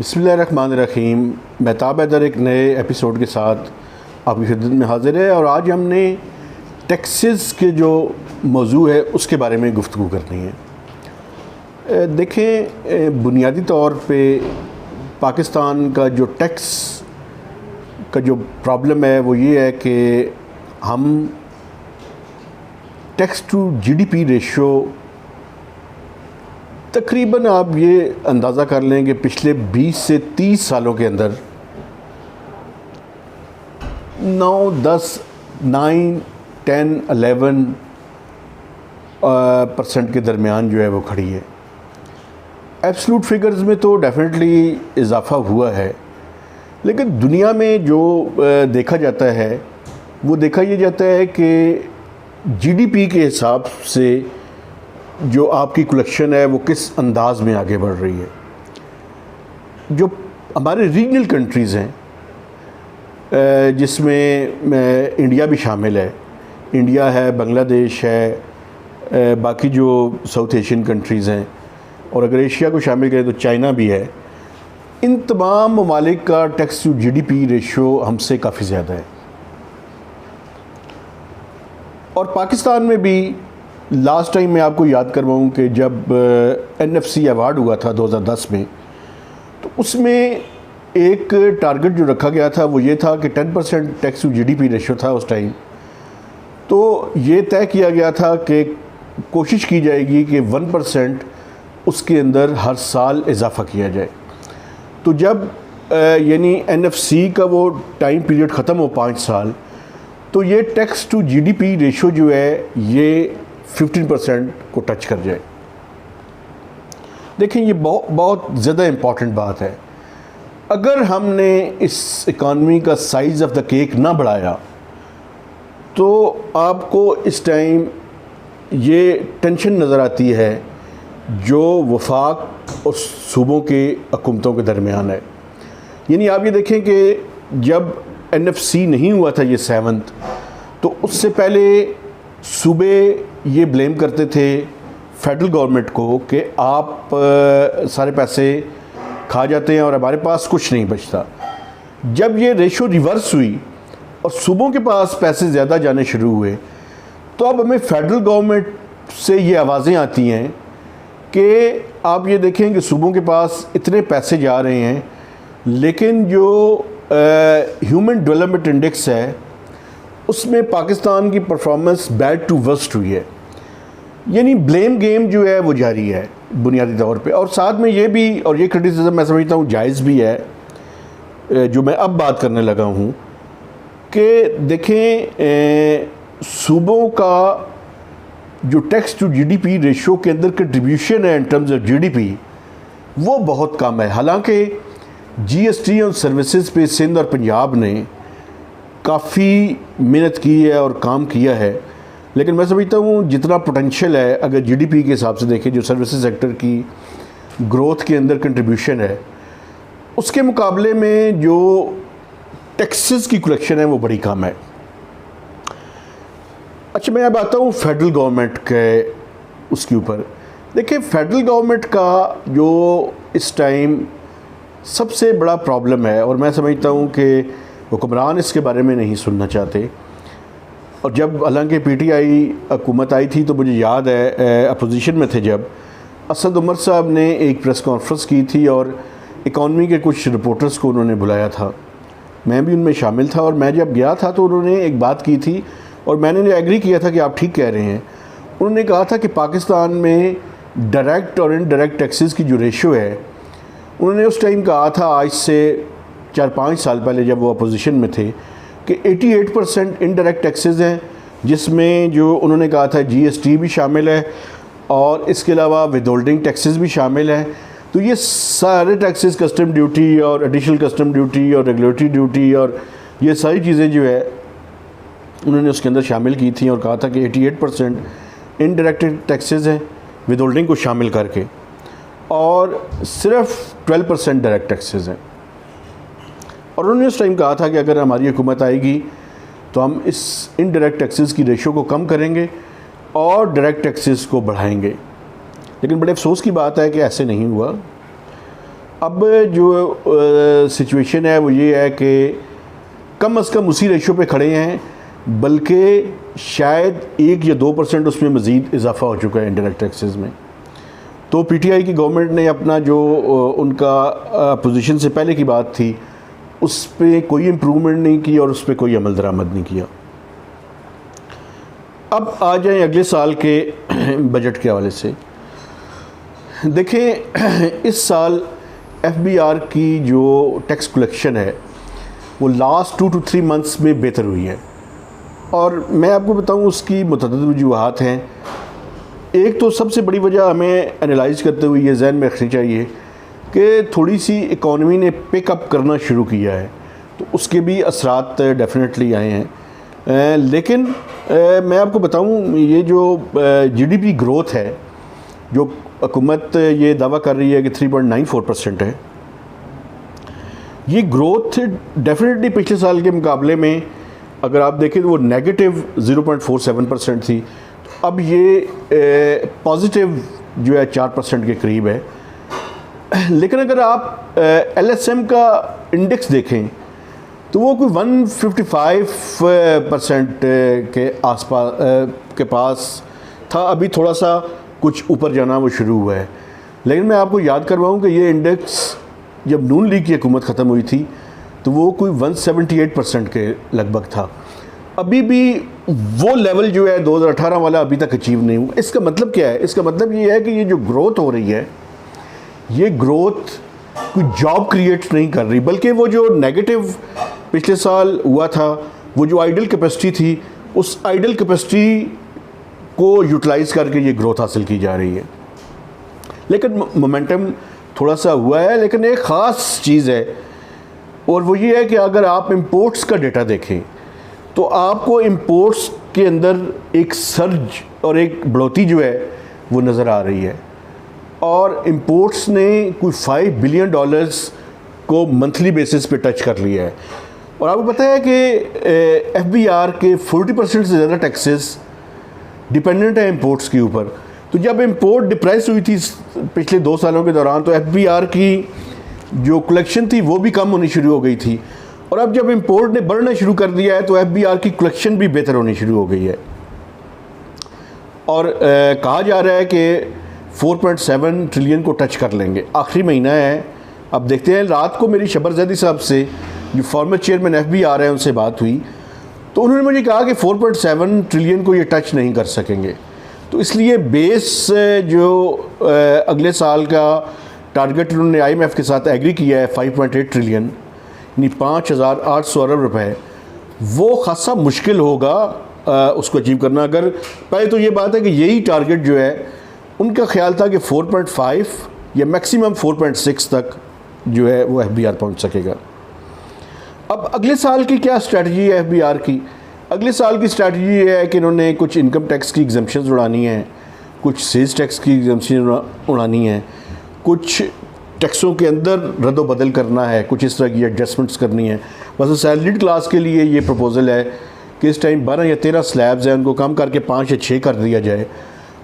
बिस्मिल्लाहिर्रहमानिर्रहीम। महताब हैदर एक नए एपिसोड के साथ आपकी खिदमत में हाज़िर है और आज हमने टैक्सेस के जो मौजू है उसके बारे में गुफ्तगू करनी है। देखें, बुनियादी तौर पे पाकिस्तान का जो टैक्स का जो प्रॉब्लम है वो ये है कि हम टैक्स टू जीडीपी रेशो तकरीबन आप ये अंदाज़ा कर लें कि पिछले 20 से 30 सालों के अंदर 9, 10, 11% के दरमियान जो है वो खड़ी है। एब्सलूट फिगर्स में तो डेफिनेटली इजाफ़ा हुआ है, लेकिन दुनिया में जो देखा जाता है वो देखा ये जाता है कि जीडीपी के हिसाब से जो आपकी कलेक्शन है वो किस अंदाज में आगे बढ़ रही है। जो हमारे रीजनल कंट्रीज़ हैं जिसमें इंडिया भी शामिल है, इंडिया है, बांग्लादेश है, बाकी जो साउथ एशियन कंट्रीज़ हैं, और अगर एशिया को शामिल करें तो चाइना भी है। इन तमाम ममालिक का टैक्स टू जीडीपी रेशो हमसे काफ़ी ज़्यादा है। और पाकिस्तान में भी लास्ट टाइम मैं आपको याद करवाऊँ कि जब एनएफसी अवार्ड हुआ था 2010 में, तो उसमें एक टारगेट जो रखा गया था वो ये था कि 10% टैक्स टू जीडीपी रेशो था उस टाइम। तो ये तय किया गया था कि कोशिश की जाएगी कि 1% उसके अंदर हर साल इजाफ़ा किया जाए। तो जब यानी एनएफसी का वो टाइम पीरियड ख़त्म हो 5 साल, तो ये टैक्स टू जीडीपी रेशो जो है ये 15% को टच कर जाए। देखें, ये बहुत ज़्यादा इम्पॉर्टेंट बात है। अगर हमने इस इकॉनमी का साइज़ ऑफ द केक ना बढ़ाया तो आपको इस टाइम ये टेंशन नज़र आती है जो वफाक और सूबों के हुकूमतों के दरमियान है। यानी आप ये देखें कि जब एनएफसी नहीं हुआ था ये 7th, तो उससे पहले सूबे ये ब्लेम करते थे फेडरल गवर्नमेंट को कि आप सारे पैसे खा जाते हैं और हमारे पास कुछ नहीं बचता। जब ये रेशो रिवर्स हुई और सूबों के पास पैसे ज़्यादा जाने शुरू हुए, तो अब हमें फेडरल गवर्नमेंट से ये आवाज़ें आती हैं कि आप ये देखें कि सूबों के पास इतने पैसे जा रहे हैं, लेकिन जो ह्यूमन डेवलपमेंट इंडेक्स है उसमें पाकिस्तान की परफॉर्मेंस बैड टू वर्स्ट हुई है। यानी ब्लेम गेम जो है वो जारी है बुनियादी तौर पे। और साथ में ये भी, और ये क्रिटिसिज्म मैं समझता हूँ जायज़ भी है, जो मैं अब बात करने लगा हूँ कि देखें, सूबों का जो टैक्स टू जीडीपी रेशो के अंदर कंट्रीब्यूशन है इन टर्म्स ऑफ जीडीपी वो बहुत कम है। हालांकि जीएसटी और सर्विसेज पे सिंध और पंजाब ने काफ़ी मेहनत की है और काम किया है, लेकिन मैं समझता हूँ जितना पोटेंशियल है, अगर जीडीपी के हिसाब से देखें, जो सर्विसेज सेक्टर की ग्रोथ के अंदर कंट्रीब्यूशन है, उसके मुकाबले में जो टैक्सेस की कलेक्शन है वो बड़ी कम है। अच्छा, मैं अब आता हूँ फेडरल गवर्नमेंट के उसके ऊपर। देखिए, फेडरल गवर्नमेंट का जो इस टाइम सबसे बड़ा प्रॉब्लम है, और मैं समझता हूँ कि हुक्मरान इसके बारे में नहीं सुनना चाहते। और जब हालांकि पीटीआई हुकूमत आई थी तो मुझे याद है अपोजिशन में थे जब असद उमर साहब ने एक प्रेस कॉन्फ्रेंस की थी और इकॉनमी के कुछ रिपोर्टर्स को उन्होंने बुलाया था। मैं भी उनमें शामिल था और मैं जब गया था तो उन्होंने एक बात की थी और मैंने एग्री किया था कि आप ठीक कह रहे हैं। उन्होंने कहा था कि पाकिस्तान में डायरेक्ट और इनडायरेक्ट टैक्सेस की जो रेशो है, उन्होंने उस टाइम कहा था, आज से 4-5 साल पहले जब वो अपोजिशन में थे, कि 88% इनडायरेक्ट टैक्सेस हैं, जिसमें जो उन्होंने कहा था जीएसटी भी शामिल है और इसके अलावा विदहोल्डिंग टैक्सेस भी शामिल हैं। तो ये सारे टैक्सेस, कस्टम ड्यूटी और एडिशनल कस्टम ड्यूटी और रेगुलेटरी ड्यूटी और ये सारी चीज़ें जो है उन्होंने उसके अंदर शामिल की थी और कहा था कि 88% इनडायरेक्ट टैक्सेस हैं विदहोल्डिंग को शामिल करके, और सिर्फ 12% डायरेक्ट टैक्सेस हैं। और उन्होंने उस टाइम कहा था कि अगर हमारी हुकूमत आएगी तो हम इस इनडायरेक्ट टैक्सेस की रेशो को कम करेंगे और डायरेक्ट टैक्सेस को बढ़ाएंगे। लेकिन बड़े अफसोस की बात है कि ऐसे नहीं हुआ। अब जो सिचुएशन है वो ये है कि कम अज़ कम उसी रेशो पे खड़े हैं, बल्कि शायद 1 या 2% उसमें मज़ीद इजाफा हो चुका है इंडायरेक्ट टैक्सेस में। तो पीटीआई की गवर्नमेंट ने अपना जो उनका पोजीशन से पहले की बात थी उस पर कोई इम्प्रूवमेंट नहीं की और उस पर कोई अमल दरामद नहीं किया। अब आ जाएं अगले साल के बजट के हवाले से। देखें, इस साल एफबीआर की जो टैक्स कलेक्शन है वो लास्ट 2 to 3 मंथ्स में बेहतर हुई है, और मैं आपको बताऊं उसकी मुतअद्दिद वजूहात हैं। एक तो सबसे बड़ी वजह हमें एनालाइज़ करते हुए ये जहन में रखनी चाहिए कि थोड़ी सी इकॉनमी ने पिकअप करना शुरू किया है, तो उसके भी असरात डेफिनेटली आए हैं। लेकिन मैं आपको बताऊं, ये जो जीडीपी ग्रोथ है, जो हुकूमत ये दावा कर रही है कि 3.94% है, ये ग्रोथ डेफिनेटली पिछले साल के मुकाबले में अगर आप देखें तो वो नेगेटिव 0.47% थी, तो अब ये पॉजिटिव जो है 4% के करीब है। लेकिन अगर आप एलएसएम का इंडेक्स देखें तो वो कोई 155% के आसपास के पास था, अभी थोड़ा सा कुछ ऊपर जाना वो शुरू हुआ है। लेकिन मैं आपको याद करवाऊँ कि ये इंडेक्स जब नून लीग की हुकूमत ख़त्म हुई थी तो वो कोई 178% के लगभग था। अभी भी वो लेवल जो है 2018 वाला अभी तक अचीव नहीं हुआ। इसका मतलब क्या है? इसका मतलब ये है कि ये जो ग्रोथ हो रही है, ये ग्रोथ कोई जॉब क्रिएट नहीं कर रही, बल्कि वो जो नेगेटिव पिछले साल हुआ था, वो जो आइडल कैपेसिटी थी, उस आइडल कैपेसिटी को यूटिलाइज़ करके ये ग्रोथ हासिल की जा रही है। लेकिन मोमेंटम थोड़ा सा हुआ है, लेकिन एक ख़ास चीज़ है, और वो ये है कि अगर आप इंपोर्ट्स का डेटा देखें तो आपको इंपोर्ट्स के अंदर एक सर्ज और एक बढ़ोतरी जो है वो नज़र आ रही है, और इंपोर्ट्स ने कोई $5 बिलियन को मंथली बेसिस पे टच कर लिया है। और आपको पता है कि एफबीआर के 40% से ज़्यादा टैक्सेस डिपेंडेंट है इंपोर्ट्स के ऊपर। तो जब इंपोर्ट डिप्रेस हुई थी पिछले 2 सालों के दौरान, तो एफबीआर की जो कलेक्शन थी वो भी कम होनी शुरू हो गई थी, और अब जब इंपोर्ट ने बढ़ना शुरू कर दिया है तो एफबीआर की कलेक्शन भी बेहतर होनी शुरू हो गई है। और कहा जा रहा है कि 4.7 ट्रिलियन को टच कर लेंगे। आखिरी महीना है, अब देखते हैं। रात को मेरी शबरजदी साहब से, जो फॉर्मर चेयरमैन एफबीआर हैं, उनसे बात हुई तो उन्होंने मुझे कहा कि 4.7 ट्रिलियन को ये टच नहीं कर सकेंगे। तो इसलिए बेस जो अगले साल का टारगेट उन्होंने आईएमएफ के साथ एग्री किया है 5.8 ट्रिलियन, यानी 5,800 अरब रुपए, वो खासा मुश्किल होगा उसको अचीव करना। अगर पहले तो ये बात है कि यही टारगेट जो है, उनका ख्याल था कि 4.5 या मैक्सिमम 4.6 तक जो है वो एफबीआर पहुंच सकेगा। अब अगले साल की क्या स्ट्रैटेजी है एफबीआर की? अगले साल की स्ट्रैटेजी ये है कि इन्होंने कुछ इनकम टैक्स की एग्जम्पशंस उड़ानी है, कुछ सेल्स टैक्स की एग्जम्पशन उड़ानी है, कुछ टैक्सों के अंदर रद्द बदल करना है, कुछ इस तरह की एडजस्टमेंट्स करनी है। बस सैलरीड क्लास के लिए ये प्रपोज़ल है कि इस टाइम 12 या 13 स्लैब्स हैं, उनको कम करके 5 या 6 कर दिया जाए,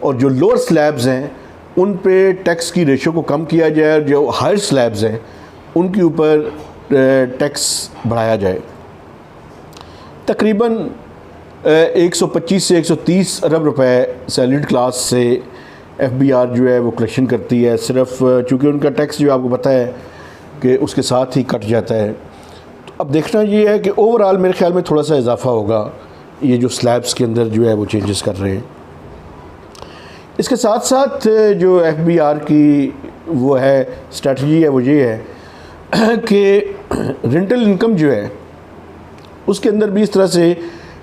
और जो लोअर स्लैब्स हैं उन पे टैक्स की रेशो को कम किया जाए, और जो हायर स्लैब्स हैं उनके ऊपर टैक्स बढ़ाया जाए। तकरीबन 125 से 130 अरब रुपए सैलरीड क्लास से एफबीआर जो है वो कलेक्शन करती है, सिर्फ चूँकि उनका टैक्स जो आपको पता है कि उसके साथ ही कट जाता है। तो अब देखना ये है कि ओवरऑल मेरे ख्याल में थोड़ा सा इजाफा होगा, ये जो स्लैब्स के अंदर जो है वो चेंजेस कर रहे हैं। इसके साथ साथ जो एफबीआर की वो है स्ट्रेटजी है, वो ये है कि रेंटल इनकम जो है उसके अंदर भी इस तरह से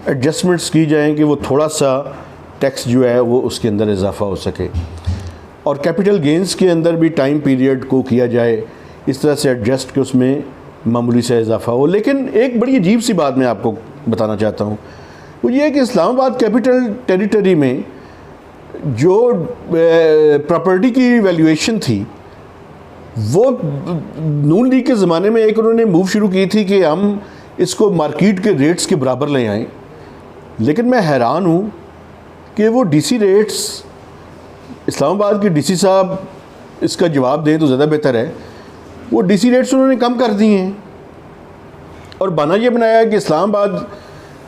एडजस्टमेंट्स की जाएँ कि वो थोड़ा सा टैक्स जो है वो उसके अंदर इजाफा हो सके, और कैपिटल गेंस के अंदर भी टाइम पीरियड को किया जाए इस तरह से एडजस्ट कि उसमें मामूली सा इजाफा हो। लेकिन एक बड़ी अजीब सी बात मैं आपको बताना चाहता हूँ, वो ये है कि इस्लामाबाद कैपिटल टेरिटरी में जो प्रॉपर्टी की वैल्यूएशन थी, वो नून लीग के ज़माने में एक उन्होंने मूव शुरू की थी कि हम इसको मार्केट के रेट्स के बराबर ले आएँ। लेकिन मैं हैरान हूँ कि वो डीसी रेट्स, इस्लामाबाद के डीसी साहब इसका जवाब दें तो ज़्यादा बेहतर है, वो डीसी रेट्स उन्होंने कम कर दिए हैं और बहाना ये बनाया है कि इस्लामाबाद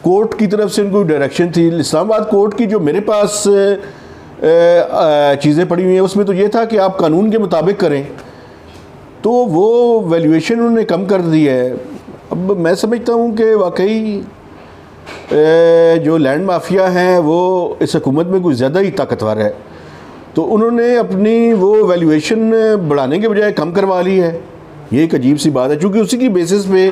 कोर्ट की तरफ से उनको डायरेक्शन थी। इस्लामाबाद कोर्ट की जो मेरे पास चीज़ें पड़ी हुई हैं उसमें तो ये था कि आप कानून के मुताबिक करें, तो वो वैल्यूएशन उन्होंने कम कर दी है। अब मैं समझता हूँ कि वाकई जो लैंड माफिया हैं वो इस हुकूमत में कुछ ज़्यादा ही ताकतवर है, तो उन्होंने अपनी वो वैल्यूएशन बढ़ाने के बजाय कम करवा ली है। ये एक अजीब सी बात है, चूँकि उसी की बेसिस पे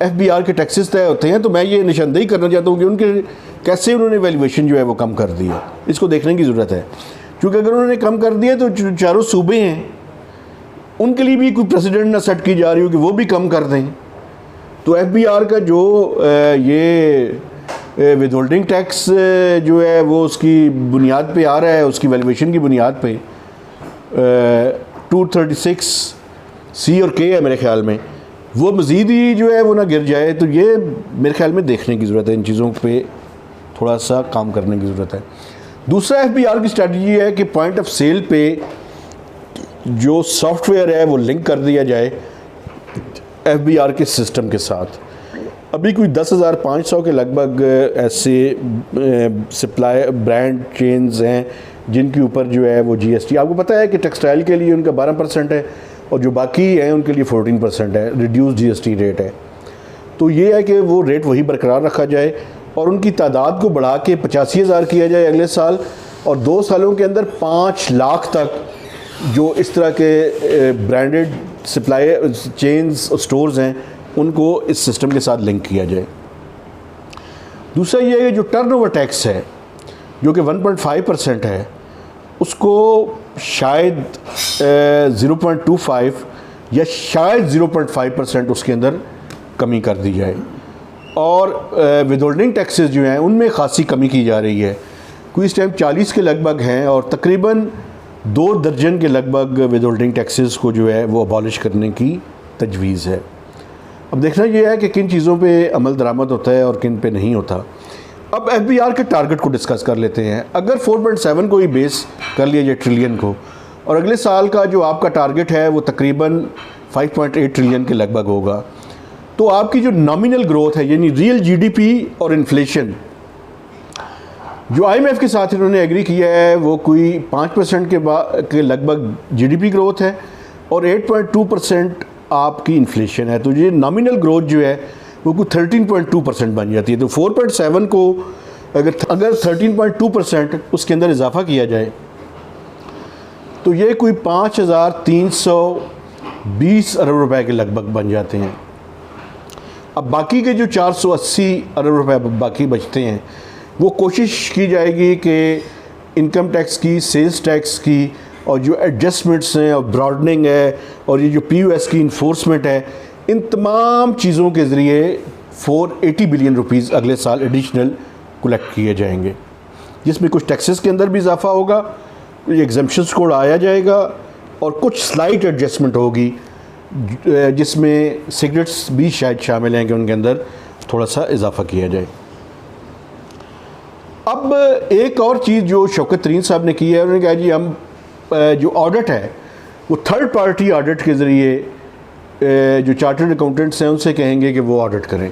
FBR के टैक्सेस तय होते हैं। तो मैं ये निशानदेही करना चाहता हूँ कि उनके कैसे उन्होंने वैल्यूएशन जो है वो कम कर दी है, इसको देखने की ज़रूरत है। क्योंकि अगर उन्होंने कम कर दिया तो चारों सूबे हैं उनके लिए भी कोई प्रेसिडेंट ना सेट की जा रही हो कि वो भी कम कर दें। तो FBR का जो ये विदहोल्डिंग टैक्स जो है वो उसकी बुनियाद पे आ रहा है, उसकी वैल्यूएशन की बुनियाद पे 236C और K है मेरे ख्याल में, वो मज़ीद ही जो है वो ना गिर जाए। तो ये मेरे ख्याल में देखने की ज़रूरत है, इन चीज़ों पे थोड़ा सा काम करने की ज़रूरत है। दूसरा FBR की स्ट्रेटजी है कि पॉइंट ऑफ सेल पे जो सॉफ्टवेयर है वो लिंक कर दिया जाए FBR के सिस्टम के साथ। अभी कोई 10,500 के लगभग ऐसे सप्लाई ब्रांड चेन्स हैं जिनके ऊपर जो है वो GST, आपको पता है कि टेक्सटाइल के लिए उनका 12% है और जो बाकी हैं उनके लिए 14% है, रिड्यूस GST रेट है। तो ये है कि वो रेट वही बरकरार रखा जाए और उनकी तादाद को बढ़ा के 85,000 किया जाए अगले साल, और 2 सालों के अंदर 5 लाख तक जो इस तरह के ब्रांडेड सप्लाई चेन्स और स्टोर्स हैं उनको इस सिस्टम के साथ लिंक किया जाए। दूसरा ये है कि जो टर्नओवर टैक्स है जो कि 1.5% है, उसको शायद 0.25 या शायद 0.5% उसके अंदर कमी कर दी जाए। और विदहोल्डिंग टैक्सेस जो हैं उनमें ख़ासी कमी की जा रही है, कोई इस टाइम 40 के लगभग हैं और तकरीबन 2 दर्जन के लगभग विदहोल्डिंग टैक्सेस को जो है वो अबॉलिश करने की तजवीज़ है। अब देखना ये है कि किन चीज़ों पे अमल दरामद होता है और किन पे नहीं होता। अब FBR के टारगेट को डिस्कस कर लेते हैं। अगर 4.7 को ही बेस कर लिया जाए ट्रिलियन को, और अगले साल का जो आपका टारगेट है वो तकरीबन 5.8 ट्रिलियन के लगभग होगा, तो आपकी जो नॉमिनल ग्रोथ है यानी रियल GDP और इन्फ्लेशन जो IMF के साथ इन्होंने एग्री किया है वो कोई 5% के लगभग GDP ग्रोथ है और 8.2% आपकी इन्फ्लेशन है। तो ये नॉमिनल ग्रोथ जो है वो कोई 13.2% बन जाती है। तो 4.7 को अगर 13.2% उसके अंदर इजाफा किया जाए तो ये कोई 5,320 अरब रुपए के लगभग बन जाते हैं। अब बाकी के जो 480 अरब रुपए बाकी बचते हैं वो कोशिश की जाएगी कि इनकम टैक्स की, सेल्स टैक्स की और जो एडजस्टमेंट्स हैं और ब्रॉडनिंग है और ये जो POS की इन्फोर्समेंट है, इन तमाम चीज़ों के ज़रिए 480 बिलियन रुपीज़ अगले साल एडिशनल कलेक्ट किए जाएंगे, जिसमें कुछ टैक्सेस के अंदर भी इजाफा होगा, एग्जम्पशंस को उड़ाया जाएगा और कुछ स्लाइट एडजस्टमेंट होगी जिसमें सिगरेट्स भी शायद शामिल हैं कि उनके अंदर थोड़ा सा इजाफा किया जाए। अब एक और चीज़ जो शौकत तरीन साहब ने की है, उन्होंने कहा जी हम जो ऑडिट है वो थर्ड पार्टी ऑडिट के ज़रिए जो चार्टर्ड अकाउंटेंट्स हैं उनसे कहेंगे कि वो ऑडिट करें।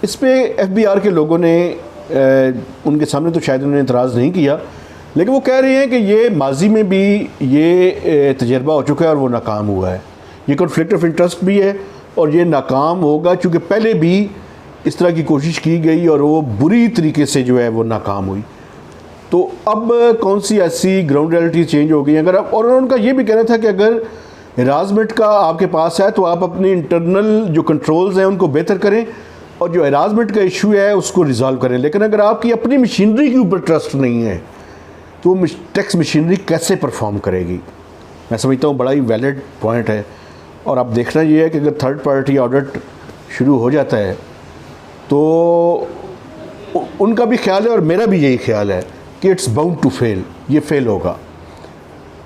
इस पे FBR के लोगों ने उनके सामने तो शायद उन्होंने इतराज़ नहीं किया, लेकिन वो कह रहे हैं कि ये माजी में भी ये तजर्बा हो चुका है और वो नाकाम हुआ है। ये कॉन्फ्लिक्ट ऑफ इंटरेस्ट भी है और ये नाकाम होगा क्योंकि पहले भी इस तरह की कोशिश की गई और वो बुरी तरीके से जो है वो नाकाम हुई। तो अब कौन सी ऐसी ग्राउंड रियलिटी चेंज हो गई अगर आप, और उनका ये भी कहना था कि अगर एराजमेंट का आपके पास है तो आप अपनी इंटरनल जो कंट्रोल्स हैं उनको बेहतर करें और जो एराजमेंट का इशू है उसको रिजॉल्व करें। लेकिन अगर आपकी अपनी मशीनरी के ऊपर ट्रस्ट नहीं है तो टैक्स मशीनरी कैसे परफॉर्म करेगी? मैं समझता हूँ बड़ा ही वैलिड पॉइंट है। और अब देखना ये है कि अगर थर्ड पार्टी ऑडिट शुरू हो जाता है तो उनका भी ख्याल है और मेरा भी यही ख्याल है कि इट्स बाउंड टू फेल, ये फेल होगा।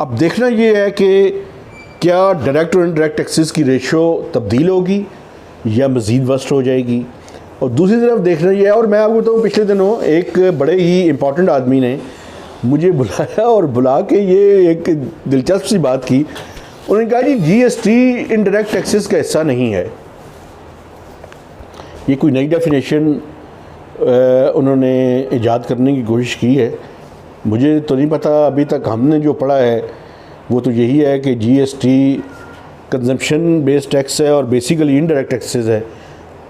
अब देखना ये है कि क्या डायरेक्ट और इनडायरेक्ट टैक्सेस की रेशो तब्दील होगी या मज़ीद वर्स्ट हो जाएगी। और दूसरी तरफ देखना ये है, और मैं आपको बताऊँ पिछले दिनों एक बड़े ही इम्पॉर्टेंट आदमी ने मुझे बुलाया और बुला के ये एक दिलचस्प सी बात की। उन्होंने कहा जी जीएसटी इनडायरेक्ट टैक्सेस का हिस्सा नहीं है। ये कोई नई डेफिनेशन उन्होंने ईजाद करने की कोशिश की है। मुझे तो नहीं पता, अभी तक हमने जो पढ़ा है वो तो यही है कि जीएसटी कंजम्पशन बेस्ड टैक्स है और बेसिकली इनडायरेक्ट टैक्सेस है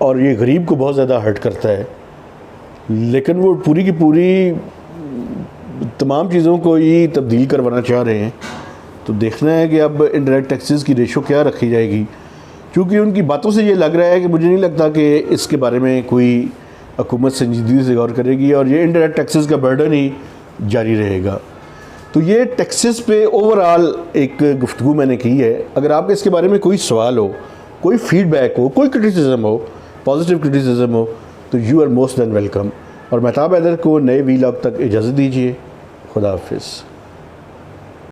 और ये गरीब को बहुत ज़्यादा हर्ट करता है। लेकिन वो पूरी की पूरी तमाम चीज़ों को ही तब्दील करवाना चाह रहे हैं। तो देखना है कि अब इनडायरेक्ट टैक्सेस की रेशो क्या रखी जाएगी, क्योंकि उनकी बातों से ये लग रहा है कि मुझे नहीं लगता कि इसके बारे में कोई हुकूमत संजीदगी से गौर करेगी और ये इनडायरेक्ट टैक्सेस का बर्डन ही जारी रहेगा। तो ये टैक्सेस पे ओवरऑल एक गुफ्तगू मैंने की है। अगर आपके इसके बारे में कोई सवाल हो, कोई फीडबैक हो, कोई क्रिटिसिज्म हो, पॉजिटिव क्रिटिसिज्म हो, तो you are most then welcome. और महताब हैदर को नए वीलॉग तक इजाज़त दीजिए। खुदा हाफिज़।